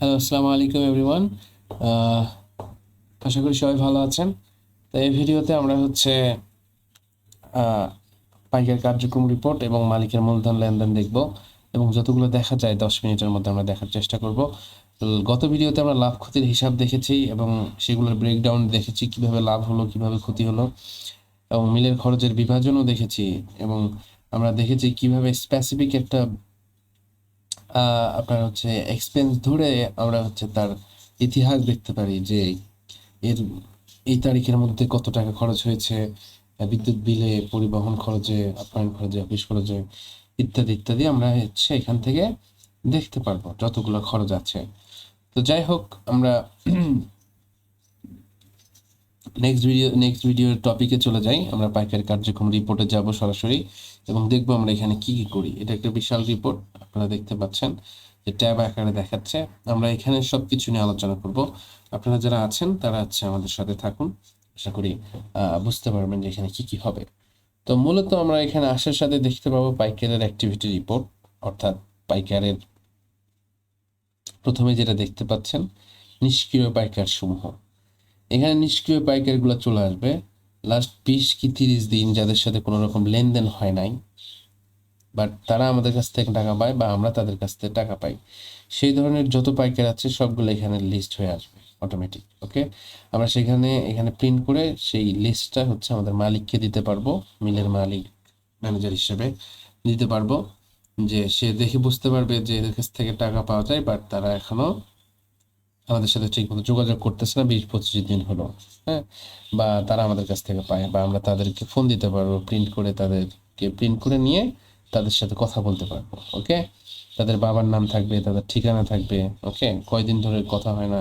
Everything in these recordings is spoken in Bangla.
হ্যালো, আসসালামু আলাইকুম এভরিওয়ান। আশা করি সবাই ভালো আছেন। তো এই ভিডিওতে আমরা আহ, পাইকার কার্যক্রম রিপোর্ট এবং মালিকের মূলধন লেনদেন দেখব এবং যতগুলো দেখা যায় 10 মিনিটের মধ্যে আমরা দেখার চেষ্টা করব। গত ভিডিওতে আমরা লাভ ক্ষতির হিসাব দেখেছি এবং সেগুলোর ব্রেকডাউন দেখেছি, কিভাবে লাভ হলো কিভাবে ক্ষতি হলো, এবং মিলের খরচের বিভাজনও দেখেছি। এবং আমরা দেখেছি কিভাবে স্পেসিফিক একটা আপনার এক্সপেন্স ধরে আমরা তার ইতিহাস দেখতে পারি যে এর এই তারিখের মধ্যে কত টাকা খরচ হয়েছে, বিদ্যুৎ বিলে, পরিবহন খরচে, আপ্যায়ন খরচে, অফিস খরচে, ইত্যাদি ইত্যাদি আমরা এখান থেকে দেখতে পারবো যতগুলো খরচ আছে। তো যাই হোক, আমরা নেক্সট ভিডিওর টপিকে চলে যাই। আমরা পাইকারি কার্যক্রম রিপোর্টে যাব সরাসরি এবং দেখবো আমরা এখানে কি কি করি। এটা একটা বিশাল রিপোর্ট, আপনারা দেখতে পাচ্ছেন যে ট্যাব আকারে দেখাচ্ছে। আমরা এখানে সব কিছু নিয়ে আলোচনা করব। আপনারা যারা আছেন তারা আমাদের সাথে থাকুন, আশা করি বুঝতে পারবেন যে এখানে কি কি হবে। তো মূলত আমরা এখানে আসার সাথে দেখতে পাবো পাইকারের অ্যাক্টিভিটি রিপোর্ট, অর্থাৎ পাইকারের প্রথমে যেটা দেখতে পাচ্ছেন নিষ্ক্রিয় পাইকার সমূহ। এখানে নিষ্ক্রিয় পাইকারিগুলো চলে আসবে লাস্ট 20 কি 30 দিন, যাদের সাথে কোনো রকম লেনদেন হয় নাই, বাট তারা আমাদের কাছ থেকে টাকা পায় বা আমরা তাদের কাছ থেকে টাকা পাই। সেই ধরনের যত পাইকার আছে সবগুলো এখানে লিস্ট হয়ে আসবে অটোমেটিক। ওকে, আমরা এখানে প্রিন্ট করে সেই লিস্টটা আমাদের মালিককে দিতে পারবো, মিলের মালিক ম্যানেজার হিসেবে দিতে পারবো, যে সে দেখে বুঝতে পারবে যে এদের কাছ থেকে টাকা পাওয়া যায়, বাট তারা এখনো আমাদের সাথে ঠিকমতো যোগাযোগ করতেছে না, 20-25 দিন হলো। হ্যাঁ, বা তারা আমাদের কাছ থেকে পায়, বা আমরা তাদেরকে ফোন দিতে পারবো, তাদেরকে প্রিন্ট করে নিয়ে তাদের সাথে কথা বলতে পারবো। ওকে, তাদের বাবার নাম থাকবে, তাদের ঠিকানা থাকবে। ওকে, কয়দিন ধরে কথা হয় না,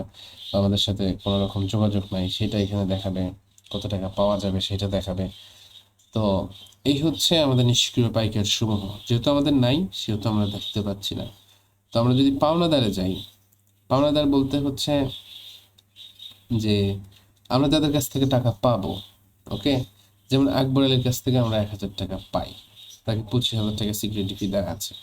আমাদের সাথে কোনো রকম যোগাযোগ নাই, সেটা এখানে দেখাবে। কত টাকা পাওয়া যাবে সেটা দেখাবে। তো এই আমাদের নিষ্ক্রিয় পাইকার সমূহ। যেহেতু আমাদের নাই, সেহেতু আমরা দেখতে পাচ্ছি না। তো আমরা যদি পাওনাদারে যাই, পাওনাদার বলতে যে আমরা যাদের কাছ থেকে টাকা পাবো। ওকে, যেমন আকবর আলীর কাছ থেকে আমরা 1000 টাকা পাই, তাকে 25,000 টাকা সিকিউরিটি ফি দেওয়া আছে।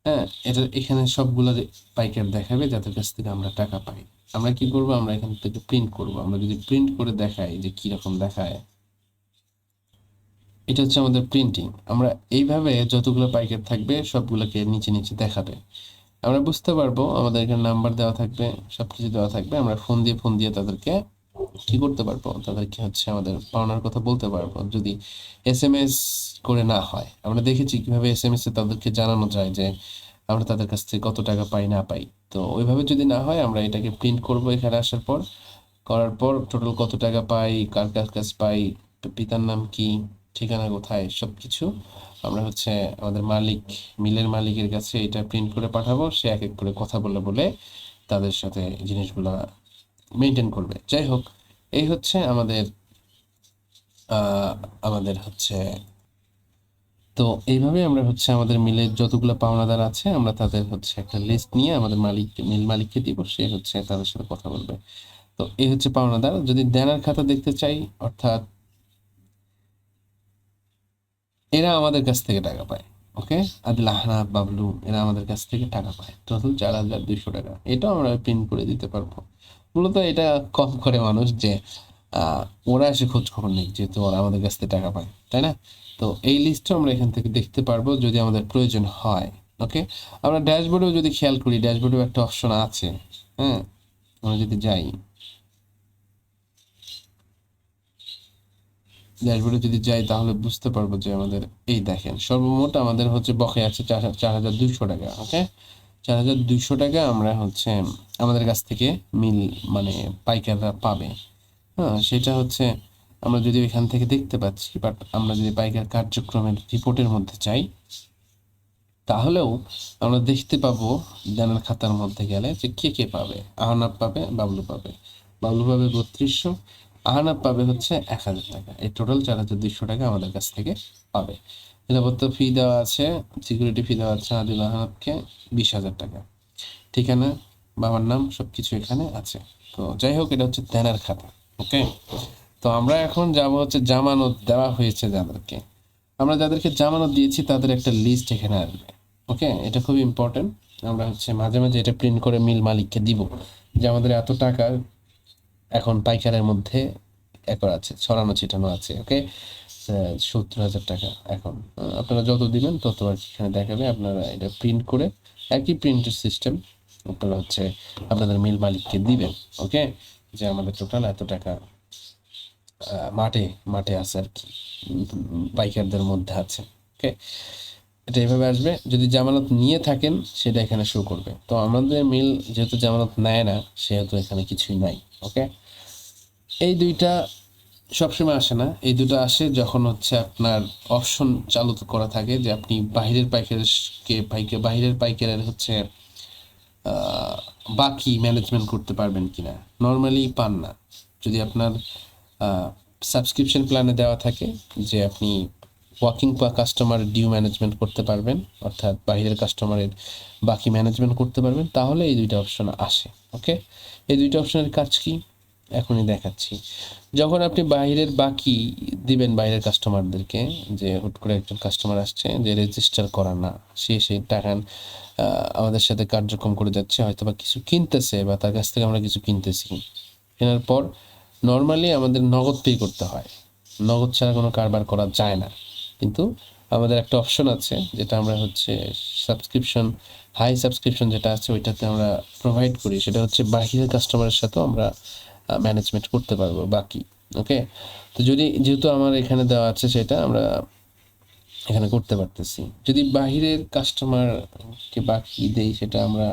হ্যাঁ, এটা এখানে সবগুলো পাইকার দেখাবে যাদের কাছ থেকে আমরা টাকা পাই। আমরা কি করব, আমরা এখান থেকে প্রিন্ট করব। আমরা যদি প্রিন্ট করে দেখাই যে কিরকম দেখায়, এটা আমাদের প্রিন্টিং। আমরা এইভাবে যতগুলো পাইকার থাকবে সবগুলোকে নিচে নিচে দেখাবে। আমরা বুঝতে পারবো, আমাদের এখানে নাম্বার দেওয়া থাকবে, সবকিছু দেওয়া থাকবে। আমরা ফোন দিয়ে তাদেরকে কি করতে পারবো, তাদেরকে আমাদের পাওনার কথা বলতে পারবো। যদি এসএমএস করে না হয়, আমরা দেখেছি কিভাবে এসএমএস এ তাদেরকে জানানো যায় যে আমরা তাদের কাছ থেকে কত টাকা পাই না পাই। তো ওইভাবে যদি না হয়, আমরা এটাকে প্রিন্ট করব এখানে আসার পর। করার পর টোটাল কত টাকা পাই, কার কার কাছ পাই, পিতার নাম কি, ঠিকানা কোথায়, সব কিছু আমরা আমাদের মিলের মালিকের কাছে এটা প্রিন্ট করে পাঠাবো। সে এক এক করে কথা বলে বলে তাদের সাথে জিনিসগুলা মেনটেন করবে। যাই হোক, এই আমাদের আমাদের তো এইভাবে আমরা আমাদের মিলের যতগুলো পাওনাদার আছে, আমরা তাদের একটা লিস্ট নিয়ে আমাদের মিল মালিককে দিব। সে তাদের সাথে কথা বলবে। তো এই পাওনাদার। যদি দেনার খাতা দেখতে চাই, অর্থাৎ এরা আমাদের কাছ থেকে টাকা পায়। ওকে, আদিল, আহনাফ, বাবলু, এরা আমাদের কাছ থেকে টাকা পায় টোটাল 4200 টাকা। এটাও আমরা প্রিন্ট করে দিতে পারবো। মূলত এটা কম করে মানুষ, যে ওরা এসে খোঁজ খবর নেই, যেহেতু ওরা আমাদের কাছ থেকে টাকা পায়, তাই না? তো এই লিস্টটা আমরা এখান থেকে দেখতে পারবো যদি আমাদের প্রয়োজন হয়। ওকে, আমরা ড্যাশবোর্ডেও যদি খেয়াল করি, ড্যাশবোর্ডেও একটা অপশন আছে। হ্যাঁ, আমরা যদি যাই ড্যাশবোর্ডে তাহলে বুঝতে পারবো যে আমাদের এই দেখেন সর্বমোট আমাদের বকেয়া আছে 4200 টাকা। ওকে, 4200 টাকা আমরা আমাদের কাছ থেকে মিল মানে পাইকাররা পাবে। হ্যাঁ, সেটা আমরা যদি এখান থেকে দেখতে পাচ্ছি, বাট আমরা যদি পাইকার কার্যক্রমের রিপোর্টের মধ্যে চাই, তাহলেও আমরা দেখতে পাবো দেনার খাতার মধ্যে গেলে যে কে কে পাবে। আহনাব পাবে, বাবলু পাবে। বাবলু পাবে 3200, আহনাব পাবে 1000 টাকা। এই টোটাল 4200 টাকা আমাদের কাছ থেকে পাবে। নিরাপত্তা ফি দেওয়া আছে, সিকিউরিটি ফি দেওয়া আছে আদিল আহনাবকে 20,000 টাকা। ঠিকানা, বাবার নাম, সবকিছু এখানে আছে। তো যাই হোক, এটা দেনার খাতা। ওকে, তো আমরা এখন যাব জামানত দেওয়া হয়েছে যাদেরকে। আমরা যাদেরকে জামানত দিয়েছি তাদের একটা লিস্ট এখানে আসবে। ওকে, এটা খুবই ইম্পর্টেন্ট। আমরা হচ্ছে মাঝে মাঝে এটা প্রিন্ট করে মিল মালিককে দিব যে আমাদের এত টাকা এখন পাইকারের মধ্যে একর আছে, ছড়ানো ছিটানো আছে। ওকে, 70,000 টাকা এখন আপনারা যত দিবেন তত আর কি এখানে দেখাবে। আপনারা এটা প্রিন্ট করে একই প্রিন্টের সিস্টেম আপনারা হচ্ছে আপনাদের মিল মালিককে দিবেন। ওকে, যে আমাদের টোটাল এত টাকা মাঠে মাঠে আছে আর কি, পাইকারদের মধ্যে আছে। ওকে, এটা এইভাবে আসবে। যদি জামানত নিয়ে থাকেন সেটা এখানে শো করবে। তো আমাদের মিল যেহেতু জামানত নেয় না সেহেতু এখানে কিছুই নাই। ওকে, এই দুইটা সবসময় আসে না, এই দুটো আসে যখন হচ্ছে আপনার অপশন চালু করা থাকে যে আপনি বাহিরের পাইকারের হচ্ছে বাকি ম্যানেজমেন্ট করতে পারবেন কিনা। নর্মালি পান না। যদি আপনার সাবস্ক্রিপশন প্ল্যানে দেওয়া থাকে যে আপনি ওয়ার্কিং কাস্টমার ডিউ ম্যানেজমেন্ট করতে পারবেন, অর্থাৎ বাহিরের কাস্টমারের বাকি ম্যানেজমেন্ট করতে পারবেন, তাহলে এই দুইটা অপশন আসে। ওকে, এই দুইটা অপশনের কাজ কি এখনই দেখাচ্ছি। যখন আপনি বাইরের বাকি দিবেন বাইরের কাস্টমারদেরকে, যে হুট করে একজন কাস্টমার আসছে যে রেজিস্টার করা না, সে সেই টাকা আমাদের সাথে কার্যক্রম করে যাচ্ছে, হয়তো বা কিছু কিনতেছে বা তার কাছ থেকে আমরা কিছু কিনতেছি, কেনার পর নর্মালি আমাদের নগদ পে করতে হয়, নগদ ছাড়া কোনো কারবার করা যায় না। কিন্তু আমাদের একটা অপশন আছে যেটা আমরা হচ্ছে সাবস্ক্রিপশন, হাই সাবস্ক্রিপশন যেটা আছে ওইটাতে আমরা প্রোভাইড করি, সেটা হচ্ছে বাহিরের কাস্টমারের সাথেও আমরা ম্যানেজমেন্ট করতে পারবো বাকি। ওকে, তো যেহেতু আমার এখানে দেওয়া আছে সেটা আমরা এখানে করতে পারতেছি। যদি বাহিরের কাস্টমারকে বাকি দেই সেটা আমরা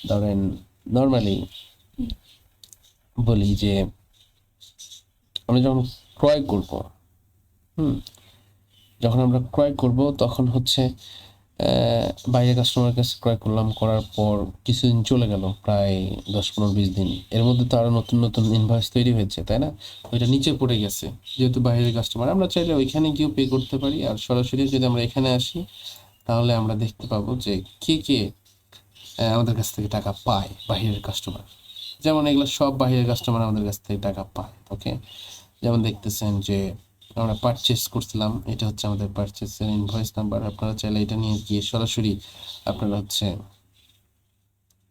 ধরেন নর্মালি বলি যে আমরা যখন ক্রয় করব, যখন আমরা ক্রয় করব তখন হচ্ছে বাইরের কাস্টমারের কাছে ক্রয় করলাম, করার পর কিছুদিন চলে গেল, প্রায় 10-15-20 দিন, এর মধ্যে তো আরও নতুন নতুন ইনভয়েস তৈরি হয়েছে, তাই না? ওইটা নিচে পড়ে গেছে। যেহেতু বাইরের কাস্টমার, আমরা চাইলে ওইখানে গিয়েও পে করতে পারি। আর সরাসরি যদি আমরা এখানে আসি তাহলে আমরা দেখতে পাবো যে কে কে আমাদের কাছ থেকে টাকা পায়, বাহিরের কাস্টমার। যেমন এগুলো সব বাহিরের কাস্টমার আমাদের কাছ থেকে টাকা পায়। ওকে, যেমন দেখতেছেন যে আমরা পারচেস করছিলাম, এটা হচ্ছে আমাদের পারচেসের ইনভয়েস নাম্বার। আপনারা চাইলে এটা নিয়ে গিয়ে সরাসরি আপনারা হচ্ছে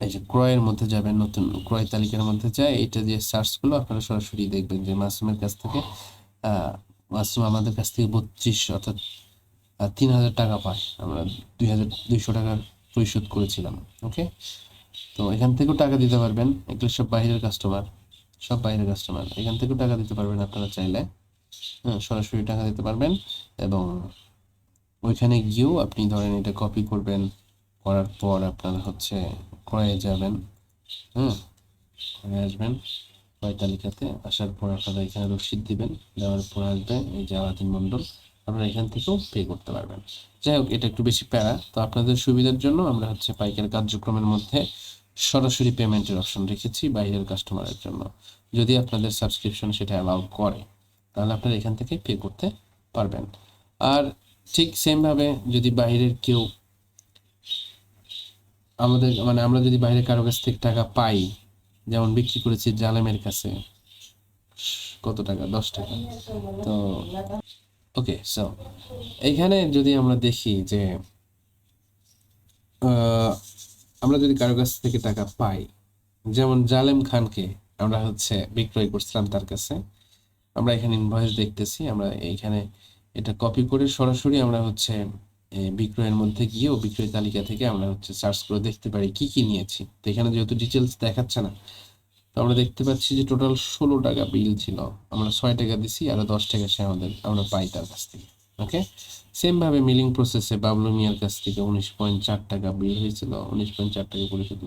এই যে ক্রয়ের মধ্যে যাবেন, নতুন ক্রয় তালিকার মধ্যে যায়, এটা যে সার্চ করলে আপনারা সরাসরি দেখবেন যে মাসুমের কাছ থেকে মাসুম আমাদের কাছ থেকে 32 অর্থাৎ 3,000 টাকা পায়। আমরা 2,200 টাকা পরিশোধ করেছিলাম। ওকে, তো এখান থেকেও টাকা দিতে পারবেন। এগুলো সব বাইরের কাস্টমার, সব বাইরের কাস্টমার, এখান থেকেও টাকা দিতে পারবেন আপনারা চাইলে। হ্যাঁ, সরাসরি টাকা দিতে পারবেন। এবং ওইখানে গিয়েও আপনি ধরেন এটা কপি করবেন, করার পর আপনারা হচ্ছে ক্রয়ে যাবেন। হ্যাঁ, ক্রয়ে আসবেন, ক্রয় তালিকাতে আসার পর আপনারা এখানে রসিদ দিবেন, দেওয়ার পর আসবে এই যে আলাদিন মণ্ডল, আপনারা এখান থেকেও পে করতে পারবেন। যাই হোক, এটা একটু বেশি প্যারা, তো আপনাদের সুবিধার জন্য আমরা হচ্ছে পাইকারি কার্যক্রমের মধ্যে সরাসরি পেমেন্টের অপশন রেখেছি বাইরের কাস্টমারের জন্য। যদি আপনাদের সাবস্ক্রিপশন সেটা অ্যালাউ করে তাহলে আপনারা এখান থেকে পে করতে পারবেন। আর ঠিক সেমভাবে যদি বাইরের কেউ আমাদের মানে আমরা যদি বাইরে কারো কাছ থেকে টাকা পাই, যেমন বিক্রি করেছি জালেমের কাছে কত টাকা, 10 টাকা। তো ওকে, সো এইখানে যদি আমরা দেখি যে আমরা যদি কারো কাছ থেকে টাকা পাই, যেমন জালেম খানকে আমরা হচ্ছে বিক্রয় করছিলাম তার কাছে, আমরা এখানে ইনভয়েস দেখতেছি, আমরা এইখানে এটা কপি করে সরাসরি আমরা হচ্ছে বিক্রয়ের মধ্যে গিয়েও বিক্রয় তালিকা থেকে আমরা হচ্ছে সার্চ করে দেখতে পারি কি কি নিয়েছি। তো এখানে যেহেতু ডিটেলস দেখাচ্ছে না, তো আমরা দেখতে পাচ্ছি যে টোটাল 16 টাকা বিল ছিল, আমরা 6 টাকা দিছি, আরো 10 টাকা সে আমরা পাই তার কাছ থেকে। ওকে, সেম ভাবে মিলিং প্রসেসে বাবলু মিয়ার কাছ থেকে 19.4 টাকা বিল হয়েছিল, 19.4 টাকা পরিশোধ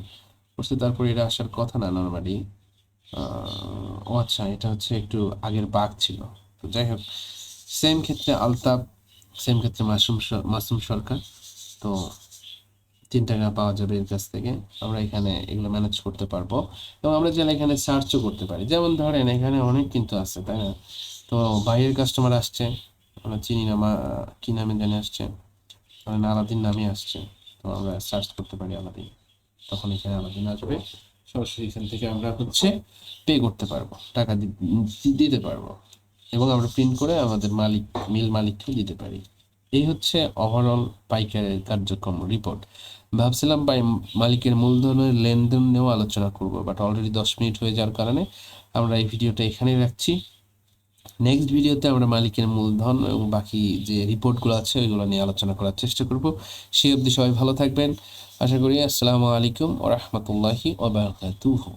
করছে। তারপর এটা আসার কথা না নর্মালি, ও আচ্ছা, এটা হচ্ছে একটু আগের বাঘ ছিল। তো যাই হোক, সেম ক্ষেত্রে আলতাপ, সেম ক্ষেত্রে মাসুম সরকার। তো 3 টাকা পাওয়া যাবে এর কাছ থেকে, আমরা এখানে এগুলো ম্যানেজ করতে পারবো। এবং আমরা চাইলে এখানে সার্চও করতে পারি, যেমন ধরেন এখানে অনেক কিন্তু আছে, তাই না? তো বাইরের কাস্টমার আসছে, আমরা চিনি না কি নামে জানি আসছে, ধরেন আলাদিন নামে আসছে, তো আমরা সার্চ করতে পারি আলাদিন, তখন এখানে আলাদিন আসবে, সরাসরি এখান থেকে আমরা হচ্ছে পে করতে পারবো, টাকা দিতে পারবো, এবং আমরা প্রিন্ট করে আমাদের মিল মালিককে দিতে পারি। এই হচ্ছে ওভারঅল পাইকারের কার্যক্রম রিপোর্ট। ভাবছিলাম ভাই মালিকের মূলধনের লেনদেন নিয়েও আলোচনা করব, বাট অলরেডি 10 মিনিট হয়ে যাওয়ার কারণে আমরা এই ভিডিওটা এখানেই রাখছি। নেক্সট ভিডিওতে আমরা মালিকের মূলধন এবং বাকি যে রিপোর্টগুলো আছে ওইগুলো নিয়ে আলোচনা করার চেষ্টা করব। সেই অবধি সবাই ভালো থাকবেন আশা করি। আসসালামু আলাইকুম ওয়া রাহমাতুল্লাহি ওয়া বারাকাতুহু।